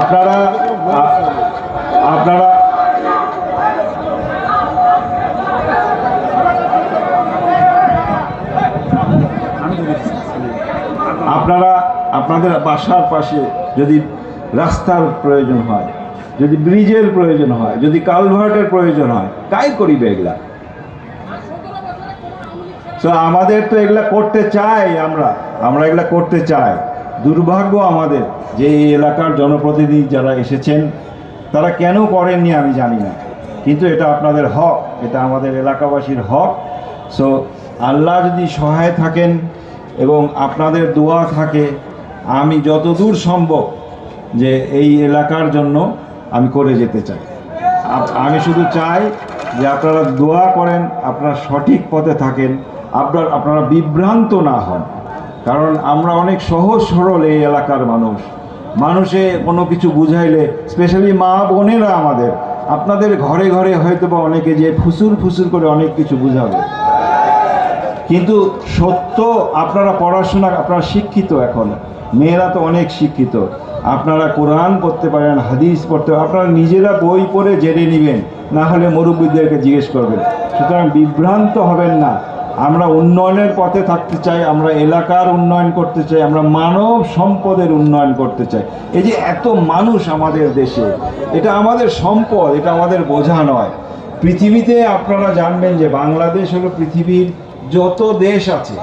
আপনারা আপনারা আপনারা আপনাদের বাসার পাশে যদি রাস্তার প্রয়োজন হয়, যদি ব্রিজের প্রয়োজন হয়, যদি কালভার্টের প্রয়োজন হয়, কাই করিবে এগুলা? তো আমাদের তো এগুলা করতে চাই, আমরা এগুলা করতে চাই। দুর্ভাগ্য আমাদের যে এই এলাকার জনপ্রতিনিধি যারা এসেছেন তারা কেন করেননি আমি জানি না, কিন্তু এটা আপনাদের হক, এটা আমাদের এলাকাবাসীর হক। সো আল্লাহ যদি সহায় থাকেন এবং আপনাদের দোয়া থাকে, আমি যতদূর সম্ভব যে এই এলাকার জন্য আমি করে যেতে চাই। আমি শুধু চাই যে আপনারা দোয়া করেন, আপনারা সঠিক পথে থাকেন, আপনারা বিভ্রান্ত না হন। কারণ আমরা অনেক সহজ সরল এই এলাকার মানুষে কোনো কিছু বুঝাইলে, স্পেশালি মা বোনেরা আমাদের, আপনাদের ঘরে ঘরে হয়তো বা অনেকে যে ফুসুর করে অনেক কিছু বুঝাবে, কিন্তু সত্য আপনারা পড়াশোনা, আপনারা শিক্ষিত, এখন মেয়েরা তো অনেক শিক্ষিত, আপনারা কোরআন পড়তে পারেন, হাদিস পড়তে পারেন, আপনারা নিজেরা বই পড়ে জেনে নেবেন, না হলে মুরব্বীদেরকে জিজ্ঞেস করবেন। সুতরাং বিভ্রান্ত হবেন না। আমরা উন্নয়নের পথে থাকতে চাই, আমরা এলাকার উন্নয়ন করতে চাই, আমরা মানব সম্পদের উন্নয়ন করতে চাই। এই যে এত মানুষ আমাদের দেশে, এটা আমাদের সম্পদ, এটা আমাদের বোঝা নয়। পৃথিবীতে আপনারা জানবেন যে বাংলাদেশ হলো পৃথিবীর যত দেশ আছে